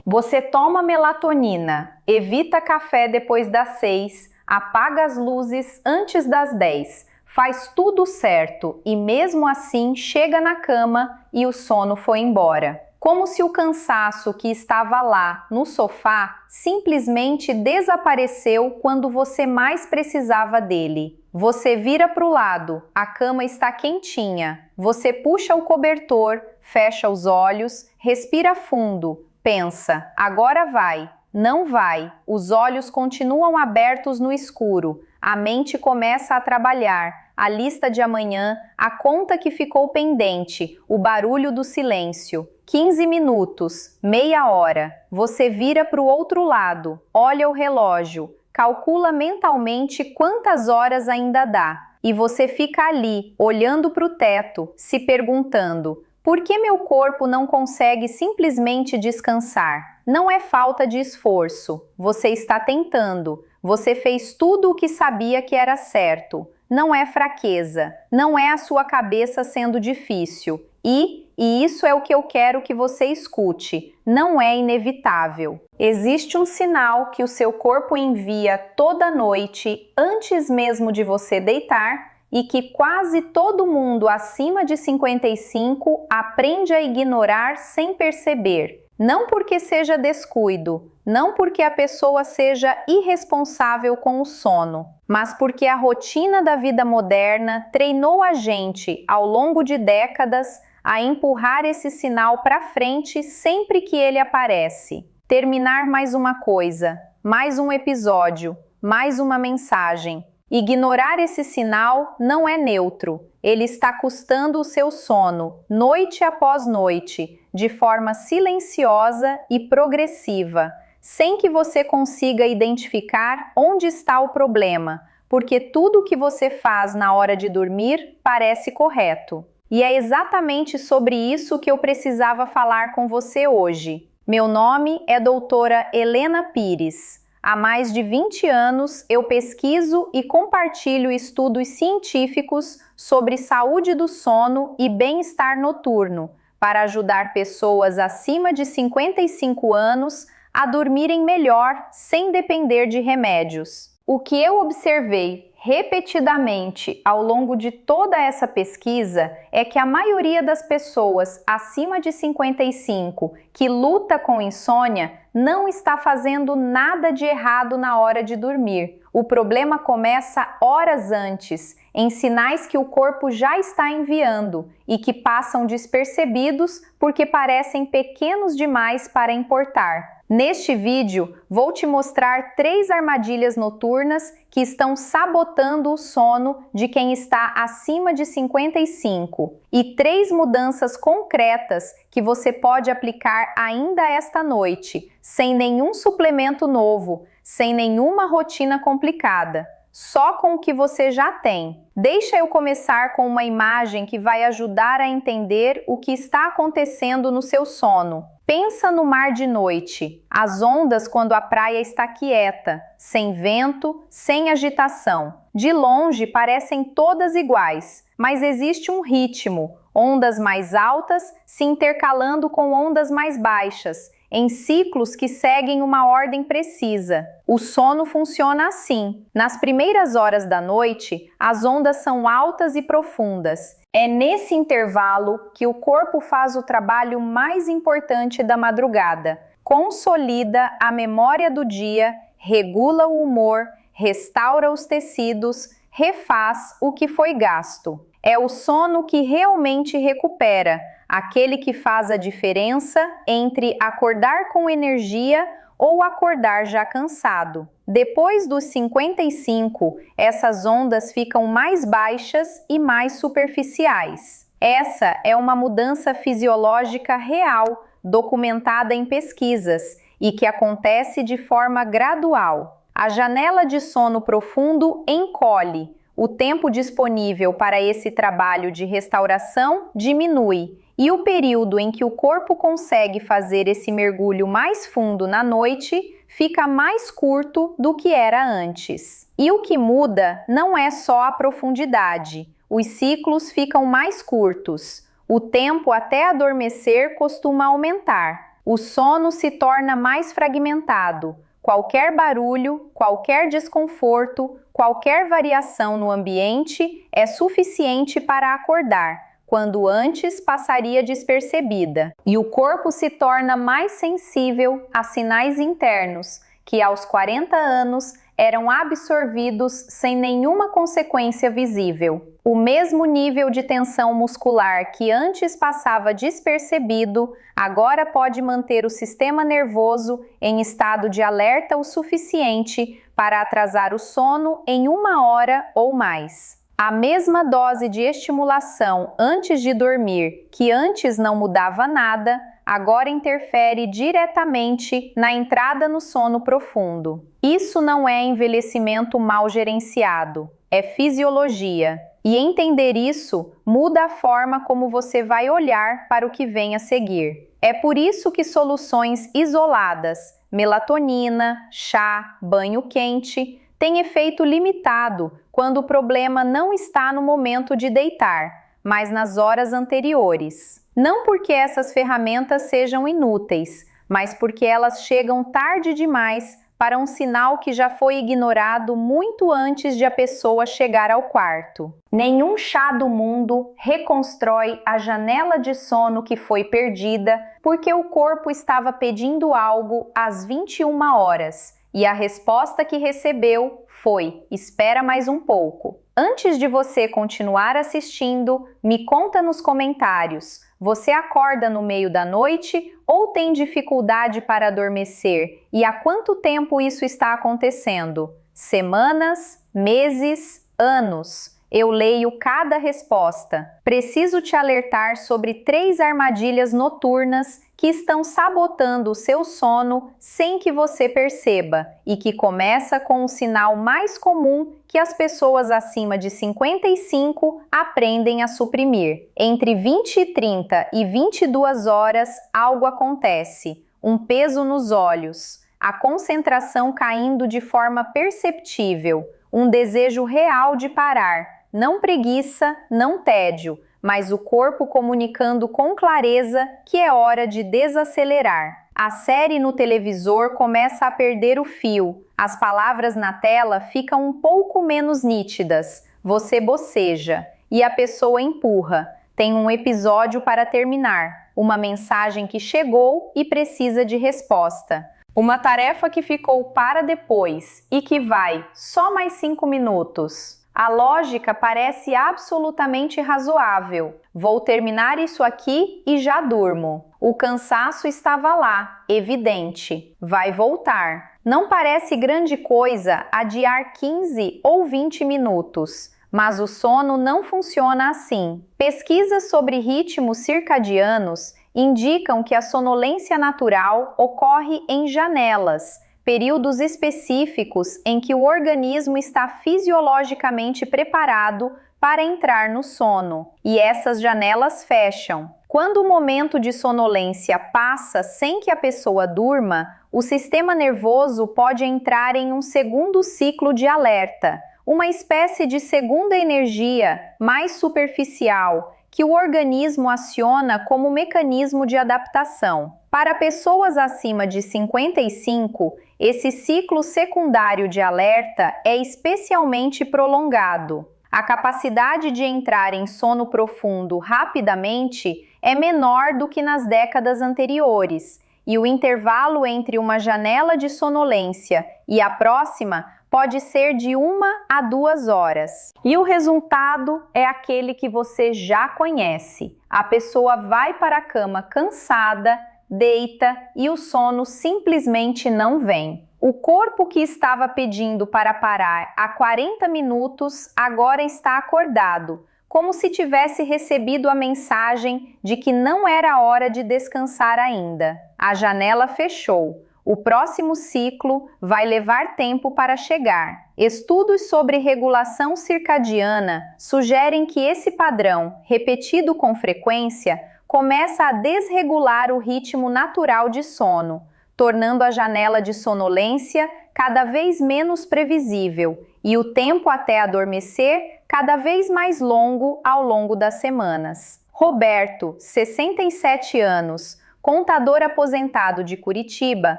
Você toma melatonina, evita café depois das 6, apaga as luzes antes das 10, faz tudo certo e mesmo assim chega na cama e o sono foi embora. Como se o cansaço que estava lá no sofá simplesmente desapareceu quando você mais precisava dele. Você vira para o lado, a cama está quentinha, você puxa o cobertor, fecha os olhos, respira fundo, pensa, agora vai. Não vai, os olhos continuam abertos no escuro, a mente começa a trabalhar, a lista de amanhã, a conta que ficou pendente, o barulho do silêncio. 15 minutos, meia hora, você vira para o outro lado, olha o relógio, calcula mentalmente quantas horas ainda dá, e você fica ali, olhando para o teto, se perguntando: por que meu corpo não consegue simplesmente descansar? Não é falta de esforço. Você está tentando. Você fez tudo o que sabia que era certo. Não é fraqueza. Não é a sua cabeça sendo difícil. E isso é o que eu quero que você escute. Não é inevitável. Existe um sinal que o seu corpo envia toda noite, antes mesmo de você deitar, e que quase todo mundo acima de 55 aprende a ignorar sem perceber. Não porque seja descuido, não porque a pessoa seja irresponsável com o sono, mas porque a rotina da vida moderna treinou a gente, ao longo de décadas, a empurrar esse sinal para frente sempre que ele aparece. Terminar mais uma coisa, mais um episódio, mais uma mensagem. Ignorar esse sinal não é neutro, ele está custando o seu sono, noite após noite, de forma silenciosa e progressiva, sem que você consiga identificar onde está o problema, porque tudo o que você faz na hora de dormir parece correto. E é exatamente sobre isso que eu precisava falar com você hoje. Meu nome é doutora Helena Pires. Há mais de 20 anos, eu pesquiso e compartilho estudos científicos sobre saúde do sono e bem-estar noturno, para ajudar pessoas acima de 55 anos a dormirem melhor sem depender de remédios. O que eu observei repetidamente ao longo de toda essa pesquisa é que a maioria das pessoas acima de 55 que luta com insônia não está fazendo nada de errado na hora de dormir. O problema começa horas antes, em sinais que o corpo já está enviando e que passam despercebidos porque parecem pequenos demais para importar. Neste vídeo, vou te mostrar 3 armadilhas noturnas que estão sabotando o sono de quem está acima de 55 e 3 mudanças concretas que você pode aplicar ainda esta noite, sem nenhum suplemento novo, sem nenhuma rotina complicada, só com o que você já tem. Deixa eu começar com uma imagem que vai ajudar a entender o que está acontecendo no seu sono. Pensa no mar de noite, as ondas quando a praia está quieta, sem vento, sem agitação. De longe parecem todas iguais, mas existe um ritmo, ondas mais altas se intercalando com ondas mais baixas, em ciclos que seguem uma ordem precisa. O sono funciona assim. Nas primeiras horas da noite, as ondas são altas e profundas. É nesse intervalo que o corpo faz o trabalho mais importante da madrugada. Consolida a memória do dia, regula o humor, restaura os tecidos, refaz o que foi gasto. É o sono que realmente recupera, aquele que faz a diferença entre acordar com energia ou acordar já cansado. Depois dos 55, essas ondas ficam mais baixas e mais superficiais. Essa é uma mudança fisiológica real, documentada em pesquisas, e que acontece de forma gradual. A janela de sono profundo encolhe, o tempo disponível para esse trabalho de restauração diminui, e o período em que o corpo consegue fazer esse mergulho mais fundo na noite fica mais curto do que era antes. E o que muda não é só a profundidade, os ciclos ficam mais curtos, o tempo até adormecer costuma aumentar. O sono se torna mais fragmentado. Qualquer barulho, qualquer desconforto, qualquer variação no ambiente é suficiente para acordar, quando antes passaria despercebida. E o corpo se torna mais sensível a sinais internos, que aos 40 anos eram absorvidos sem nenhuma consequência visível. O mesmo nível de tensão muscular que antes passava despercebido, agora pode manter o sistema nervoso em estado de alerta o suficiente para atrasar o sono em 1 hora ou mais. A mesma dose de estimulação antes de dormir, que antes não mudava nada, agora interfere diretamente na entrada no sono profundo. Isso não é envelhecimento mal gerenciado, é fisiologia. E entender isso muda a forma como você vai olhar para o que vem a seguir. É por isso que soluções isoladas, melatonina, chá, banho quente, têm efeito limitado quando o problema não está no momento de deitar, mas nas horas anteriores. Não porque essas ferramentas sejam inúteis, mas porque elas chegam tarde demais para um sinal que já foi ignorado muito antes de a pessoa chegar ao quarto. Nenhum chá do mundo reconstrói a janela de sono que foi perdida porque o corpo estava pedindo algo às 21 horas e a resposta que recebeu foi: espera mais um pouco. Antes de você continuar assistindo, me conta nos comentários. Você acorda no meio da noite ou tem dificuldade para adormecer? E há quanto tempo isso está acontecendo? Semanas, meses, anos? Eu leio cada resposta. Preciso te alertar sobre 3 armadilhas noturnas que estão sabotando o seu sono sem que você perceba e que começa com o sinal mais comum que as pessoas acima de 55 aprendem a suprimir. Entre 20 e 30 e 22 horas, algo acontece. Um peso nos olhos, a concentração caindo de forma perceptível, um desejo real de parar, não preguiça, não tédio, mas o corpo comunicando com clareza que é hora de desacelerar. A série no televisor começa a perder o fio, as palavras na tela ficam um pouco menos nítidas, você boceja e a pessoa empurra. Tem um episódio para terminar, uma mensagem que chegou e precisa de resposta. Uma tarefa que ficou para depois e que vai só mais 5 minutos. A lógica parece absolutamente razoável. Vou terminar isso aqui e já durmo. O cansaço estava lá, evidente. Vai voltar. Não parece grande coisa adiar 15 ou 20 minutos, mas o sono não funciona assim. Pesquisas sobre ritmos circadianos indicam que a sonolência natural ocorre em janelas, períodos específicos em que o organismo está fisiologicamente preparado para entrar no sono, e essas janelas fecham. Quando o momento de sonolência passa sem que a pessoa durma, o sistema nervoso pode entrar em um segundo ciclo de alerta, uma espécie de segunda energia mais superficial, que o organismo aciona como mecanismo de adaptação. Para pessoas acima de 55, esse ciclo secundário de alerta é especialmente prolongado. A capacidade de entrar em sono profundo rapidamente é menor do que nas décadas anteriores, e o intervalo entre uma janela de sonolência e a próxima pode ser de 1 a 2 horas. E o resultado é aquele que você já conhece. A pessoa vai para a cama cansada, deita e o sono simplesmente não vem. O corpo que estava pedindo para parar há 40 minutos agora está acordado, como se tivesse recebido a mensagem de que não era hora de descansar ainda. A janela fechou. O próximo ciclo vai levar tempo para chegar. Estudos sobre regulação circadiana sugerem que esse padrão, repetido com frequência, começa a desregular o ritmo natural de sono, tornando a janela de sonolência cada vez menos previsível e o tempo até adormecer cada vez mais longo ao longo das semanas. Roberto, 67 anos, Contador aposentado de Curitiba,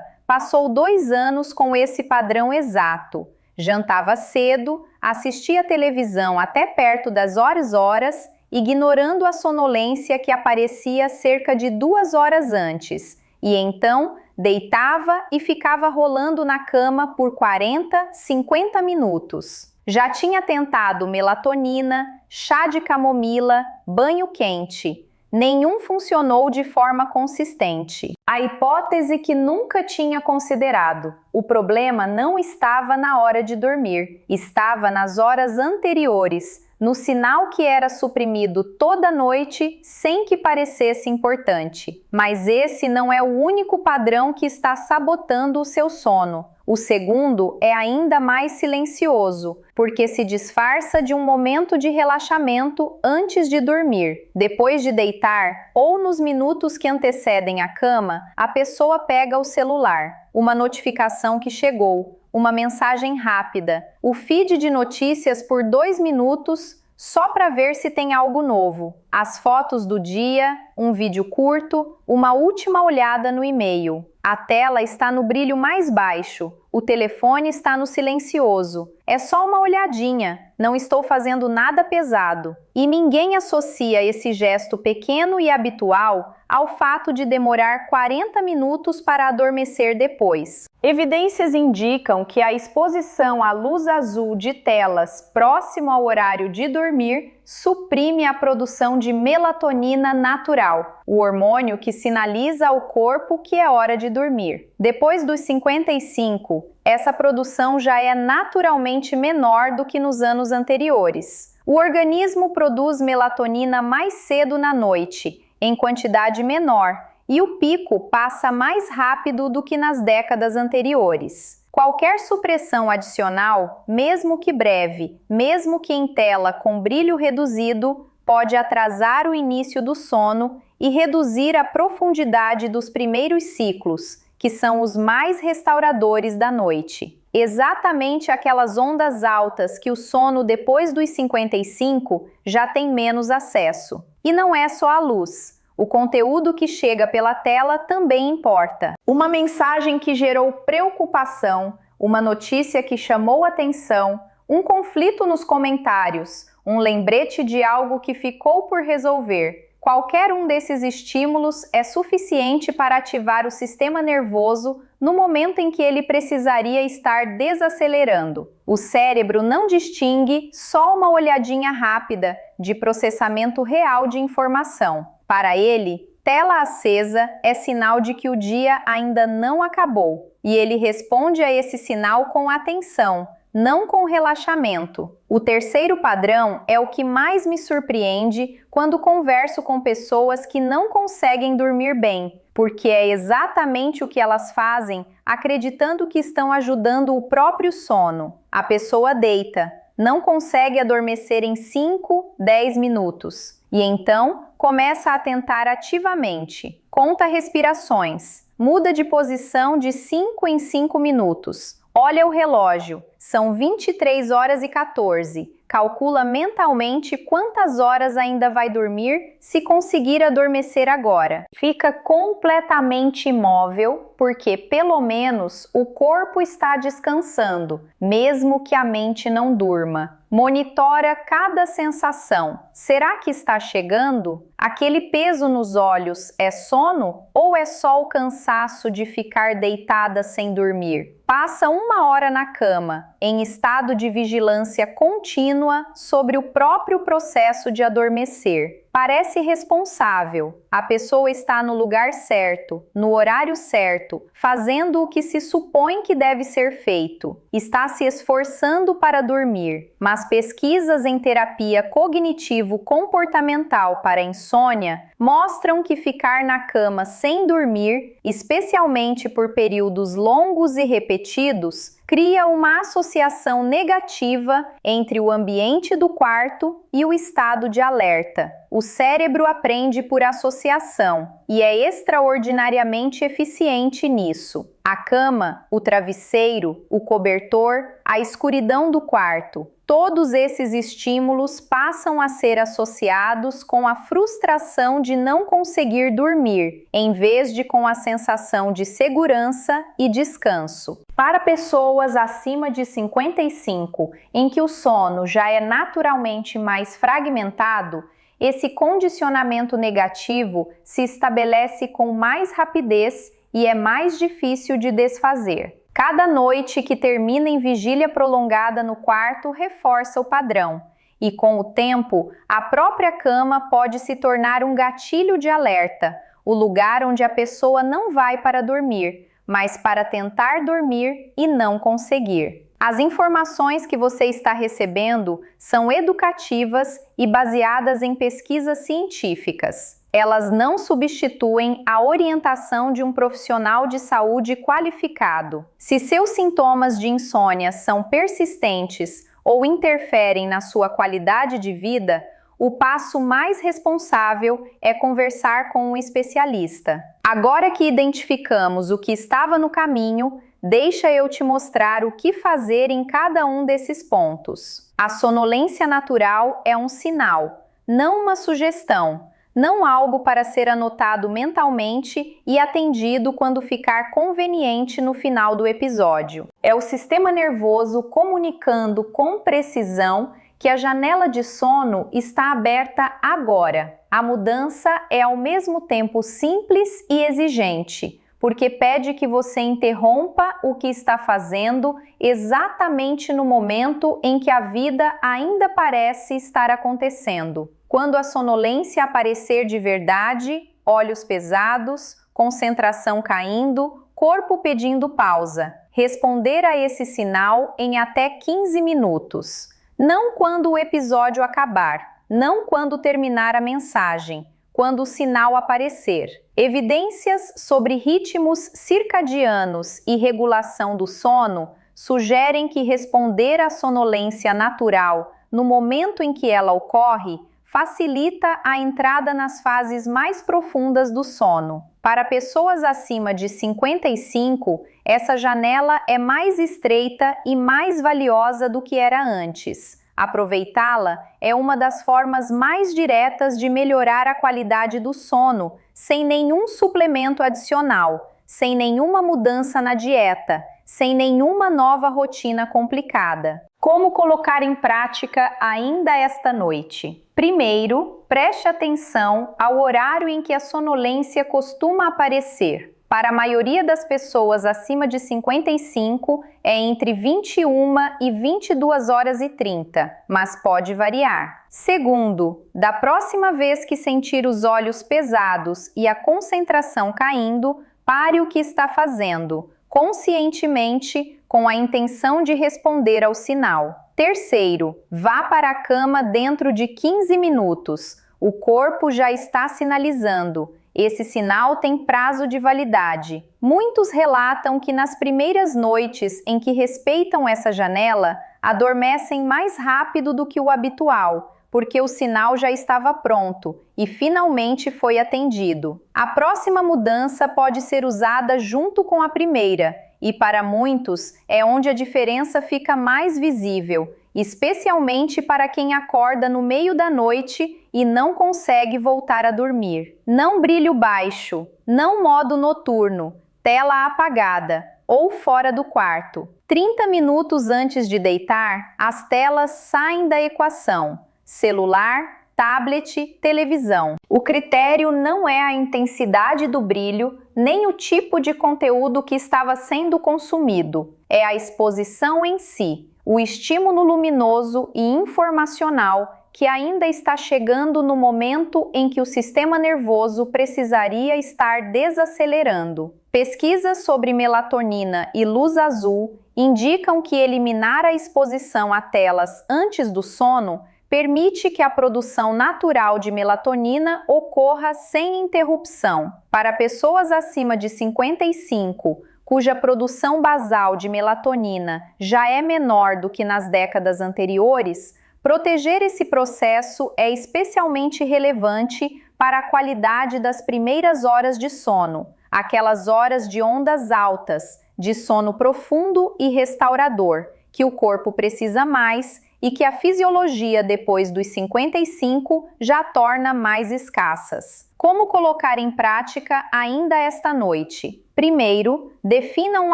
passou 2 anos com esse padrão exato. Jantava cedo, assistia televisão até perto das horas, ignorando a sonolência que aparecia cerca de 2 horas antes, e então deitava e ficava rolando na cama por 40, 50 minutos. Já tinha tentado melatonina, chá de camomila, banho quente. Nenhum funcionou de forma consistente. A hipótese que nunca tinha considerado. O problema não estava na hora de dormir, estava nas horas anteriores, no sinal que era suprimido toda noite sem que parecesse importante. Mas esse não é o único padrão que está sabotando o seu sono. O segundo é ainda mais silencioso, porque se disfarça de um momento de relaxamento antes de dormir. Depois de deitar, ou nos minutos que antecedem a cama, a pessoa pega o celular, uma notificação que chegou, uma mensagem rápida, o feed de notícias por 2 minutos, só para ver se tem algo novo, as fotos do dia, um vídeo curto, uma última olhada no e-mail. A tela está no brilho mais baixo, o telefone está no silencioso. É só uma olhadinha, não estou fazendo nada pesado. E ninguém associa esse gesto pequeno e habitual ao fato de demorar 40 minutos para adormecer depois. Evidências indicam que a exposição à luz azul de telas próximo ao horário de dormir suprime a produção de melatonina natural, o hormônio que sinaliza ao corpo que é hora de dormir. Depois dos 55, essa produção já é naturalmente menor do que nos anos anteriores. O organismo produz melatonina mais cedo na noite, em quantidade menor, e o pico passa mais rápido do que nas décadas anteriores. Qualquer supressão adicional, mesmo que breve, mesmo que em tela com brilho reduzido, pode atrasar o início do sono e reduzir a profundidade dos primeiros ciclos, que são os mais restauradores da noite. Exatamente aquelas ondas altas que o sono depois dos 55 já tem menos acesso. E não é só a luz. O conteúdo que chega pela tela também importa. Uma mensagem que gerou preocupação, uma notícia que chamou atenção, um conflito nos comentários, um lembrete de algo que ficou por resolver. Qualquer um desses estímulos é suficiente para ativar o sistema nervoso no momento em que ele precisaria estar desacelerando. O cérebro não distingue só uma olhadinha rápida de processamento real de informação. Para ele, tela acesa é sinal de que o dia ainda não acabou, e ele responde a esse sinal com atenção, não com relaxamento. O terceiro padrão é o que mais me surpreende quando converso com pessoas que não conseguem dormir bem, porque é exatamente o que elas fazem, acreditando que estão ajudando o próprio sono. A pessoa deita, não consegue adormecer em 5, 10 minutos. E então, começa a tentar ativamente. Conta respirações. Muda de posição de 5 em 5 minutos. Olha o relógio. São 23h14. Calcula mentalmente quantas horas ainda vai dormir se conseguir adormecer agora. Fica completamente imóvel, porque pelo menos o corpo está descansando, mesmo que a mente não durma. Monitora cada sensação. Será que está chegando? Aquele peso nos olhos é sono ou é só o cansaço de ficar deitada sem dormir? Passa 1 hora na cama, em estado de vigilância contínua sobre o próprio processo de adormecer. Parece responsável. A pessoa está no lugar certo, no horário certo, fazendo o que se supõe que deve ser feito. Está se esforçando para dormir. Mas pesquisas em terapia cognitivo-comportamental para insônia mostram que ficar na cama sem dormir, especialmente por períodos longos e repetidos, cria uma associação negativa entre o ambiente do quarto e o estado de alerta. O cérebro aprende por associação. e é extraordinariamente eficiente nisso. A cama, o travesseiro, o cobertor, a escuridão do quarto. Todos esses estímulos passam a ser associados com a frustração de não conseguir dormir, em vez de com a sensação de segurança e descanso. Para pessoas acima de 55, em que o sono já é naturalmente mais fragmentado, esse condicionamento negativo se estabelece com mais rapidez e é mais difícil de desfazer. Cada noite que termina em vigília prolongada no quarto reforça o padrão, e com o tempo, a própria cama pode se tornar um gatilho de alerta, o lugar onde a pessoa não vai para dormir, mas para tentar dormir e não conseguir. As informações que você está recebendo são educativas e baseadas em pesquisas científicas. Elas não substituem a orientação de um profissional de saúde qualificado. Se seus sintomas de insônia são persistentes ou interferem na sua qualidade de vida, o passo mais responsável é conversar com um especialista. Agora que identificamos o que estava no caminho, deixa eu te mostrar o que fazer em cada um desses pontos. A sonolência natural é um sinal, não uma sugestão. Não algo para ser anotado mentalmente e atendido quando ficar conveniente no final do episódio. É o sistema nervoso comunicando com precisão que a janela de sono está aberta agora. A mudança é ao mesmo tempo simples e exigente, porque pede que você interrompa o que está fazendo exatamente no momento em que a vida ainda parece estar acontecendo. Quando a sonolência aparecer de verdade, olhos pesados, concentração caindo, corpo pedindo pausa. Responder a esse sinal em até 15 minutos. Não quando o episódio acabar, não quando terminar a mensagem, quando o sinal aparecer. Evidências sobre ritmos circadianos e regulação do sono sugerem que responder à sonolência natural no momento em que ela ocorre facilita a entrada nas fases mais profundas do sono. Para pessoas acima de 55, essa janela é mais estreita e mais valiosa do que era antes. Aproveitá-la é uma das formas mais diretas de melhorar a qualidade do sono, sem nenhum suplemento adicional, sem nenhuma mudança na dieta, sem nenhuma nova rotina complicada. Como colocar em prática ainda esta noite? Primeiro, preste atenção ao horário em que a sonolência costuma aparecer. Para a maioria das pessoas acima de 55, é entre 21 e 22 horas e 30, mas pode variar. Segundo, da próxima vez que sentir os olhos pesados e a concentração caindo, pare o que está fazendo, conscientemente, com a intenção de responder ao sinal. Terceiro, vá para a cama dentro de 15 minutos. O corpo já está sinalizando. Esse sinal tem prazo de validade. Muitos relatam que nas primeiras noites em que respeitam essa janela, adormecem mais rápido do que o habitual, porque o sinal já estava pronto e finalmente foi atendido. A próxima mudança pode ser usada junto com a primeira, e para muitos é onde a diferença fica mais visível, especialmente para quem acorda no meio da noite e não consegue voltar a dormir. Não brilho baixo, não modo noturno, tela apagada ou fora do quarto. 30 minutos antes de deitar, as telas saem da equação. Celular, tablet, televisão. O critério não é a intensidade do brilho, nem o tipo de conteúdo que estava sendo consumido. É a exposição em si, o estímulo luminoso e informacional que ainda está chegando no momento em que o sistema nervoso precisaria estar desacelerando. Pesquisas sobre melatonina e luz azul indicam que eliminar a exposição a telas antes do sono permite que a produção natural de melatonina ocorra sem interrupção. Para pessoas acima de 55, cuja produção basal de melatonina já é menor do que nas décadas anteriores, proteger esse processo é especialmente relevante para a qualidade das primeiras horas de sono, aquelas horas de ondas altas, de sono profundo e restaurador, que o corpo precisa mais e que a fisiologia depois dos 55 já torna mais escassas. Como colocar em prática ainda esta noite? Primeiro, defina um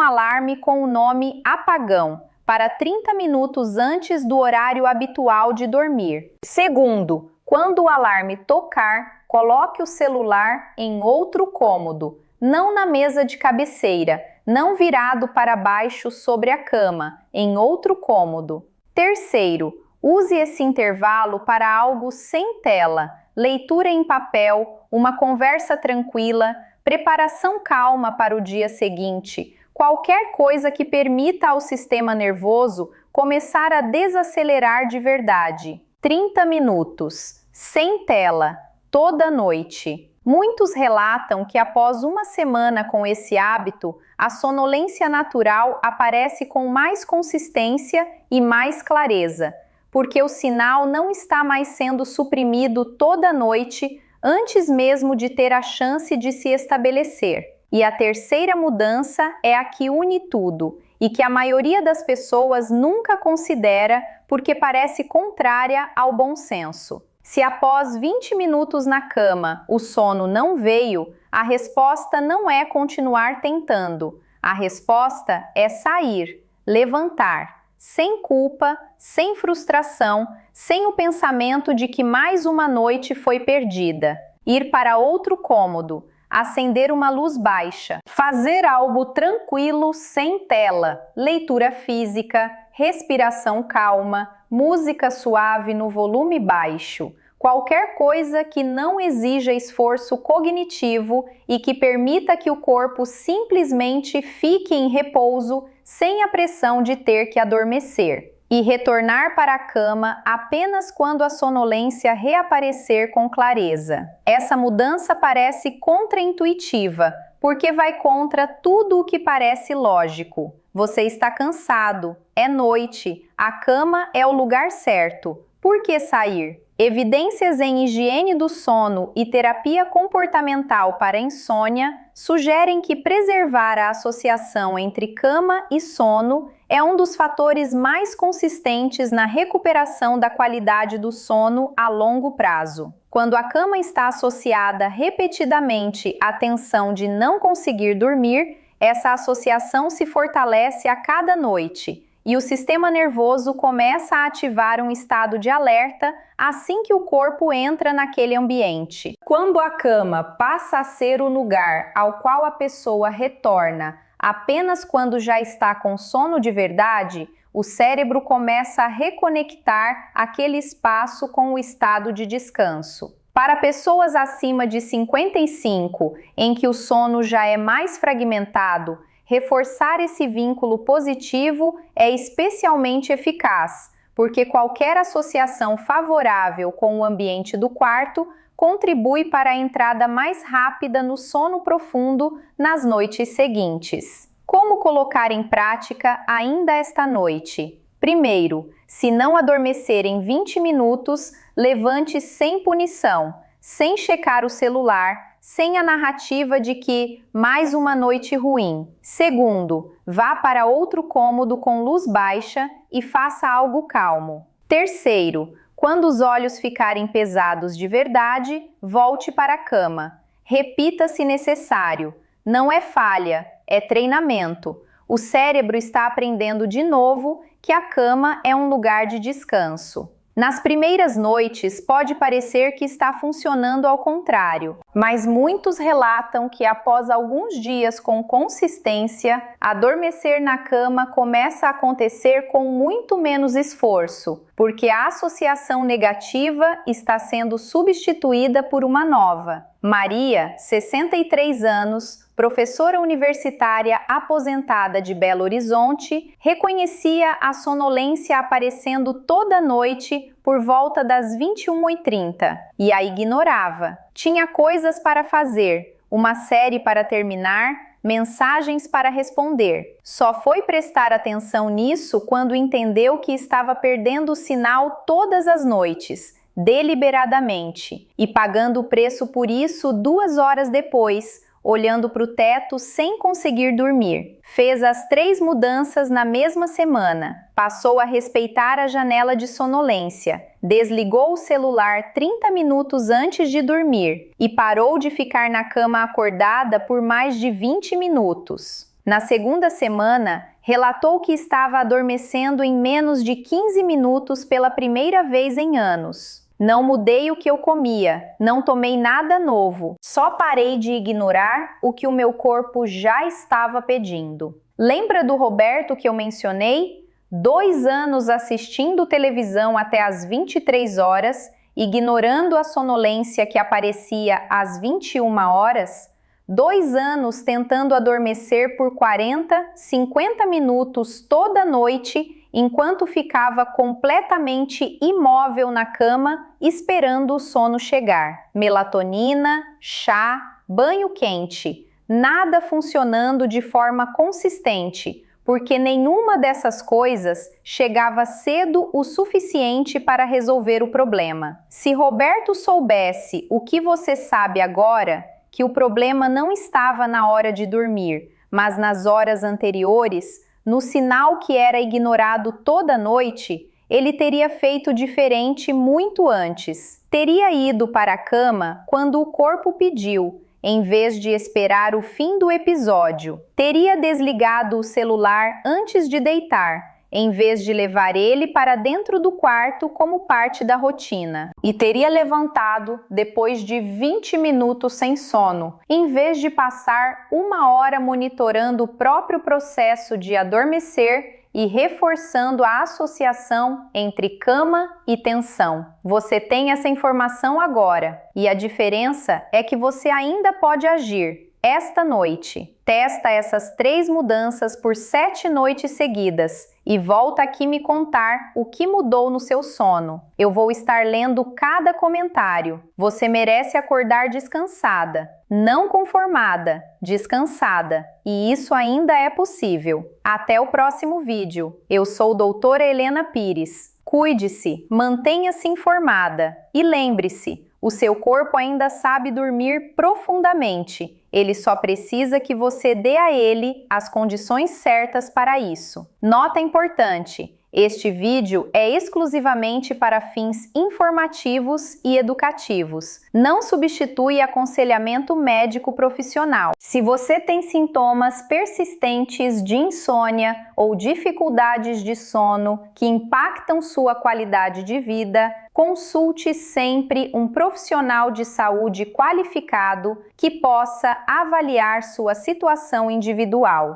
alarme com o nome apagão, para 30 minutos antes do horário habitual de dormir. Segundo, quando o alarme tocar, coloque o celular em outro cômodo, não na mesa de cabeceira, não virado para baixo sobre a cama, em outro cômodo. Terceiro, use esse intervalo para algo sem tela, leitura em papel, uma conversa tranquila, preparação calma para o dia seguinte, qualquer coisa que permita ao sistema nervoso começar a desacelerar de verdade. 30 minutos, sem tela, toda noite. Muitos relatam que após uma semana com esse hábito, a sonolência natural aparece com mais consistência e mais clareza, porque o sinal não está mais sendo suprimido toda noite antes mesmo de ter a chance de se estabelecer. E a terceira mudança é a que une tudo e que a maioria das pessoas nunca considera porque parece contrária ao bom senso. Se após 20 minutos na cama o sono não veio, a resposta não é continuar tentando. A resposta é sair, levantar, sem culpa, sem frustração, sem o pensamento de que mais uma noite foi perdida. Ir para outro cômodo, acender uma luz baixa, fazer algo tranquilo sem tela, leitura física, respiração calma, música suave no volume baixo, qualquer coisa que não exija esforço cognitivo e que permita que o corpo simplesmente fique em repouso sem a pressão de ter que adormecer. E retornar para a cama apenas quando a sonolência reaparecer com clareza. Essa mudança parece contraintuitiva, porque vai contra tudo o que parece lógico. Você está cansado, é noite, a cama é o lugar certo. Por que sair? Evidências em higiene do sono e terapia comportamental para insônia sugerem que preservar a associação entre cama e sono é um dos fatores mais consistentes na recuperação da qualidade do sono a longo prazo. Quando a cama está associada repetidamente à tensão de não conseguir dormir, essa associação se fortalece a cada noite e o sistema nervoso começa a ativar um estado de alerta assim que o corpo entra naquele ambiente. Quando a cama passa a ser o lugar ao qual a pessoa retorna apenas quando já está com sono de verdade, o cérebro começa a reconectar aquele espaço com o estado de descanso. Para pessoas acima de 55, em que o sono já é mais fragmentado, reforçar esse vínculo positivo é especialmente eficaz, porque qualquer associação favorável com o ambiente do quarto contribui para a entrada mais rápida no sono profundo nas noites seguintes. Como colocar em prática ainda esta noite? Primeiro, se não adormecer em 20 minutos, levante sem punição, sem checar o celular, sem a narrativa de que mais uma noite ruim. Segundo, vá para outro cômodo com luz baixa e faça algo calmo. Terceiro, quando os olhos ficarem pesados de verdade, volte para a cama. Repita se necessário. Não é falha, é treinamento. O cérebro está aprendendo de novo que a cama é um lugar de descanso. Nas primeiras noites, pode parecer que está funcionando ao contrário, mas muitos relatam que após alguns dias com consistência, adormecer na cama começa a acontecer com muito menos esforço, porque a associação negativa está sendo substituída por uma nova. Maria, 63 anos, professora universitária aposentada de Belo Horizonte, reconhecia a sonolência aparecendo toda noite por volta das 21h30 e a ignorava. Tinha coisas para fazer, uma série para terminar, mensagens para responder. Só foi prestar atenção nisso quando entendeu que estava perdendo o sinal todas as noites, deliberadamente, e pagando o preço por isso 2 horas depois, olhando para o teto sem conseguir dormir. Fez as 3 mudanças na mesma semana. Passou a respeitar a janela de sonolência. Desligou o celular 30 minutos antes de dormir e parou de ficar na cama acordada por mais de 20 minutos. Na segunda semana, relatou que estava adormecendo em menos de 15 minutos pela primeira vez em anos. Não mudei o que eu comia, não tomei nada novo, só parei de ignorar o que o meu corpo já estava pedindo. Lembra do Roberto que eu mencionei? 2 anos assistindo televisão até às 23 horas, ignorando a sonolência que aparecia às 21 horas? 2 anos tentando adormecer por 40, 50 minutos toda noite, enquanto ficava completamente imóvel na cama, esperando o sono chegar. Melatonina, chá, banho quente, nada funcionando de forma consistente, porque nenhuma dessas coisas chegava cedo o suficiente para resolver o problema. Se Roberto soubesse o que você sabe agora, que o problema não estava na hora de dormir, mas nas horas anteriores, no sinal que era ignorado toda noite, ele teria feito diferente muito antes. Teria ido para a cama quando o corpo pediu, em vez de esperar o fim do episódio. Teria desligado o celular antes de deitar, em vez de levar ele para dentro do quarto como parte da rotina. E teria levantado depois de 20 minutos sem sono, em vez de passar 1 hora monitorando o próprio processo de adormecer e reforçando a associação entre cama e tensão. Você tem essa informação agora, e a diferença é que você ainda pode agir. Esta noite, testa essas 3 mudanças por 7 noites seguidas e volta aqui me contar o que mudou no seu sono. Eu vou estar lendo cada comentário. Você merece acordar descansada, não conformada, descansada. E isso ainda é possível. Até o próximo vídeo. Eu sou doutora Helena Pires. Cuide-se, mantenha-se informada e lembre-se, o seu corpo ainda sabe dormir profundamente. Ele só precisa que você dê a ele as condições certas para isso. Nota importante: este vídeo é exclusivamente para fins informativos e educativos. Não substitui aconselhamento médico profissional. Se você tem sintomas persistentes de insônia ou dificuldades de sono que impactam sua qualidade de vida, consulte sempre um profissional de saúde qualificado que possa avaliar sua situação individual.